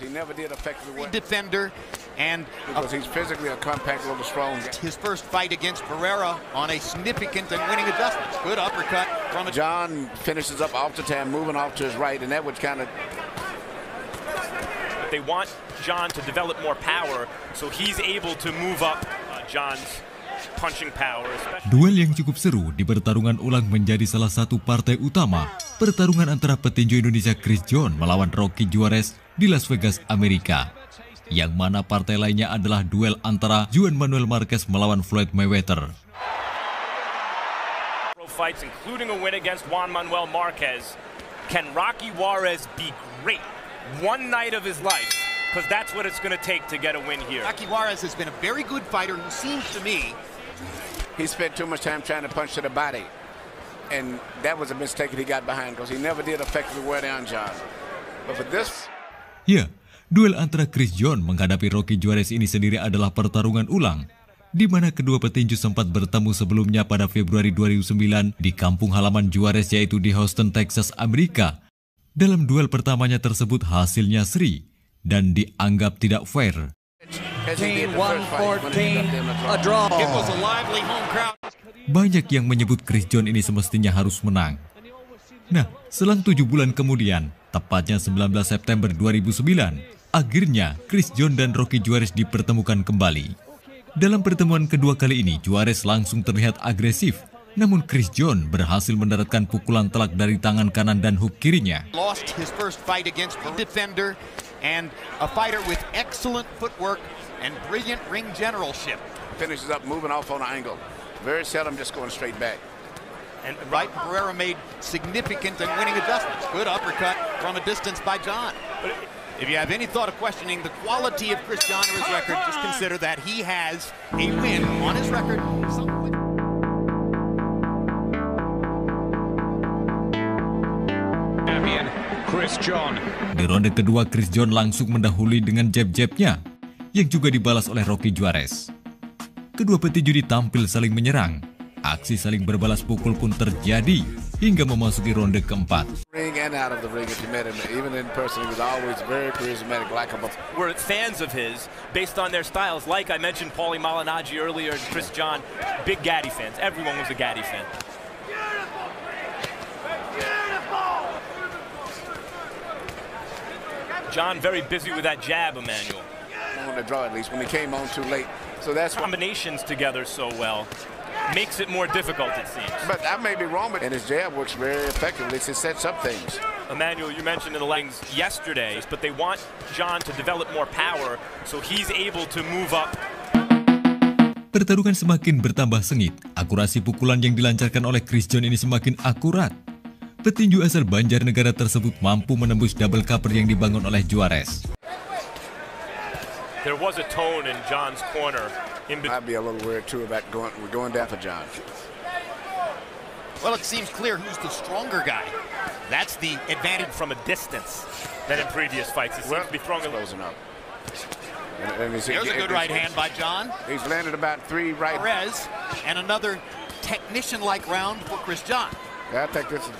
He never did effectively work. Defender, and because he's physically a compact, little strong. His first fight against Pereira on a significant and winning adjustment. Good uppercut from John finishes up off the tan, moving off to his right, and that would kind of. They want John to develop more power, so he's able to move up John's punching power. Duel yang cukup seru di pertarungan ulang menjadi salah satu partai utama pertarungan antara petinju Indonesia Chris John melawan Rocky Juarez di Las Vegas, Amerika. Yang mana partai lainnya adalah duel antara Juan Manuel Marquez melawan Floyd Mayweather. Fights including a win against Juan Manuel Marquez. Can Rocky Juarez be great one night of his life? Because that's what it's going to take to get a win here. Rocky Juarez has been a very good fighter who seems to me he spent too much time trying to punch to the body. And that was a mistake that he got behind because he never did effectively wear down John. But for this... Ya, duel antara Chris John menghadapi Rocky Juarez ini sendiri adalah pertarungan ulang, di mana kedua petinju sempat bertemu sebelumnya pada Februari 2009 di kampung halaman Juarez yaitu di Houston, Texas, Amerika. Dalam duel pertamanya tersebut hasilnya seri dan dianggap tidak fair. 114, a draw. It was a lively home crowd. Banyak yang menyebut Chris John ini semestinya harus menang. Nah, selang 7 bulan kemudian, tepatnya 19 September 2009, akhirnya Chris John dan Rocky Juarez dipertemukan kembali. Dalam pertemuan kedua kali ini, Juarez langsung terlihat agresif. Namun Chris John berhasil mendaratkan pukulan telak dari tangan kanan dan hook kirinya. Lost his first fight against a defender and a fighter with excellent footwork and brilliant ring generalship. Finishes up moving off on an angle. Very seldom just going straight back. And right, Pereira made significant and winning adjustments. Good uppercut from a distance by John. If you have any thought of questioning the quality of Chris John or his record, just consider that he has a win on his record. Chris John. Di ronde kedua, Chris John langsung mendahului dengan jab-jabnya, yang juga dibalas oleh Rocky Juarez. Kedua petinju ditampil saling menyerang. Aksi saling berbalas pukul pun terjadi hingga memasuki ronde keempat. We're fans of his based on their styles. Like I mentioned, Paulie Malignaggi earlier, and Chris John, big Gaddy fans. Everyone was a Gaddy fan. John very busy with that jab, Emmanuel. On the draw at least when he came on too late. So that's combinations together so well makes it more difficult, it seems. But I may be wrong, but and his jab works very effectively to set up things. Emmanuel, you mentioned in the legs yesterday, but they want John to develop more power so he's able to move up. Pertarungan semakin bertambah sengit. Akurasi pukulan yang dilancarkan oleh Chris John ini semakin akurat. Petinju asal Banjarnegara tersebut mampu menembus double cover yang dibangun oleh Juarez. There was a tone in John's corner. I'd be a little worried too about going down for John. Well, it seems clear who's the stronger guy. That's the advantage from a distance than in previous fights. He seems to be throwing closing up. There's a good right hand by John. He's landed about 3 right. Perez, and another technician-like round for Chris John. I think this is.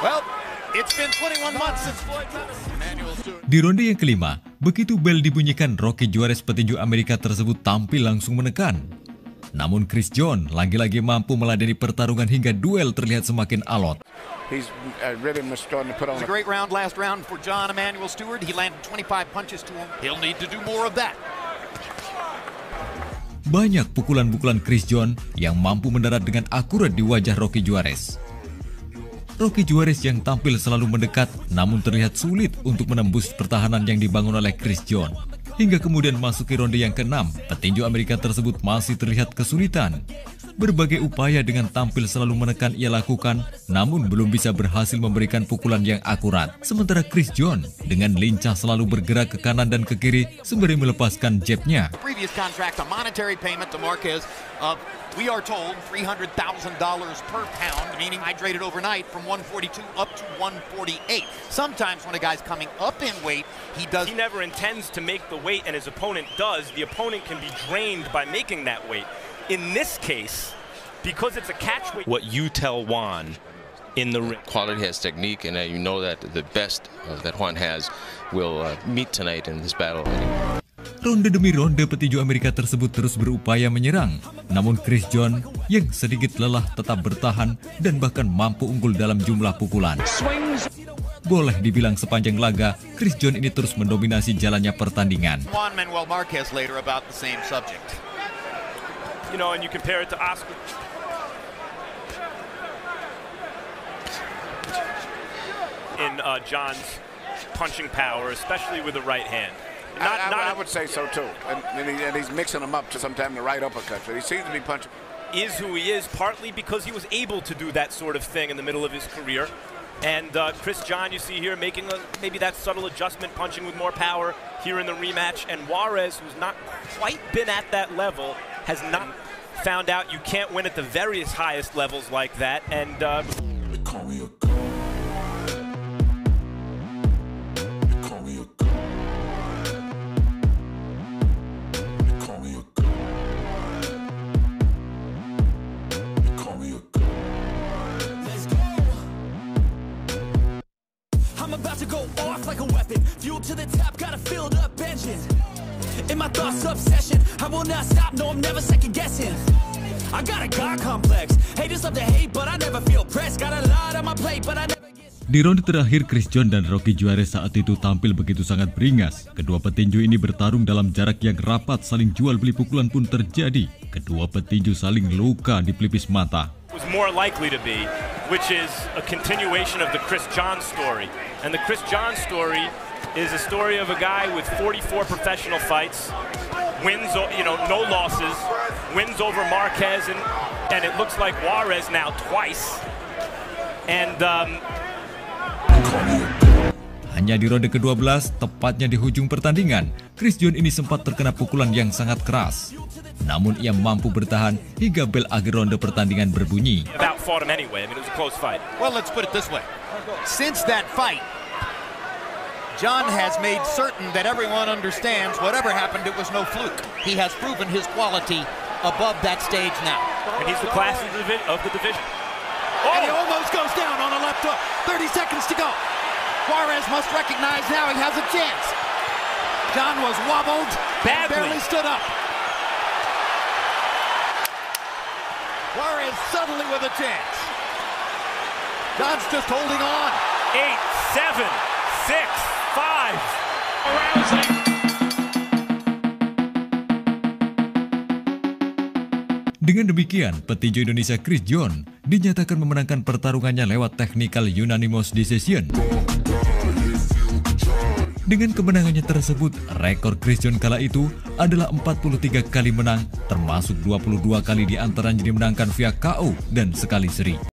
Well, it's been 21 months since Floyd. Di ronde yang kelima, begitu bel dibunyikan, Rocky Juarez petinju Amerika tersebut tampil langsung menekan. Namun Chris John lagi-lagi mampu meladeni pertarungan hingga duel terlihat semakin alot. He's really starting to put on a great round last round for John Emmanuel Stewart. He landed 25 punches to him. He'll need to do more of that. Banyak pukulan-pukulan Chris John yang mampu mendarat dengan akurat di wajah Rocky Juarez. Rocky Juarez yang tampil selalu mendekat, namun terlihat sulit untuk menembus pertahanan yang dibangun oleh Chris John. Hingga kemudian masuki ronde yang ke-6, petinju Amerika tersebut masih terlihat kesulitan. Berbagai upaya dengan tampil selalu menekan ia lakukan, namun belum bisa berhasil memberikan pukulan yang akurat. Sementara Chris John dengan lincah selalu bergerak ke kanan dan ke kiri sembari melepaskan jabnya. We are told $300,000 per pound, meaning hydrated overnight from 142 up to 148. Sometimes when a guy's coming up in weight, he never intends to make the weight, and his opponent does. The opponent can be drained by making that weight. In this case, because it's a catch weight. What you tell Juan in the ring. Quality has technique, and you know that the best that Juan has will meet tonight in this battle. Ronde demi ronde petinju Amerika tersebut terus berupaya menyerang, namun Chris John yang sedikit lelah tetap bertahan dan bahkan mampu unggul dalam jumlah pukulan. Boleh dibilang sepanjang laga, Chris John ini terus mendominasi jalannya pertandingan. Juan Manuel Marquez later about the same subject. You know, and you compare it to Oscar. In John's punching power, especially with the right hand. I would say so too, and he's mixing them up to sometimes the right uppercut. But he seems to be punching. Is who he is partly because he was able to do that sort of thing in the middle of his career. And Chris John, you see here, making maybe that subtle adjustment, punching with more power here in the rematch. And Juarez, who's not quite been at that level, has not found out you can't win at the various highest levels like that. And I'm about to go off like a weapon. Fuel to the top, got a filled up engine. In my thoughts, obsession. I will not stop, no, I'm never second guessing. I got a God complex. Haters love to hate, but I never feel pressed. Got a lot on my plate, but I never get. Di ronde terakhir, Chris John dan Rocky Juarez saat itu tampil begitu sangat beringas. Kedua petinju ini bertarung dalam jarak yang rapat, saling jual beli pukulan pun terjadi. Kedua petinju saling luka di pelipis mata. was more likely to be, which is a continuation of the Chris John story. And the Chris John story is a story of a guy with 44 professional fights, wins, no losses, wins over Marquez, and it looks like Juarez now twice. And hanya di ronde ke-12, tepatnya di hujung pertandingan, Chris John ini sempat terkena pukulan yang sangat keras. Namun ia mampu bertahan hingga bel akhir ronde pertandingan berbunyi. about fought him anyway. I mean, it was a close fight. Well, let's put it this way. Since that fight, John has made certain that everyone understands whatever happened, it was no fluke. He has proven his quality above that stage now. And he's the class of the division. And he almost goes down on a left hook. 30 seconds to go. Juarez must recognize now he has a chance. John was wobbled, Badly. barely stood up. Juarez suddenly with a chance. John's just holding on. 8, 7, 6, 5. Dengan demikian, petinju Indonesia Chris John dinyatakan memenangkan pertarungannya lewat technical unanimous decision. Dengan kemenangannya tersebut, rekor Chris John kala itu adalah 43 kali menang, termasuk 22 kali diantaranya dimenangkan via KO dan sekali seri.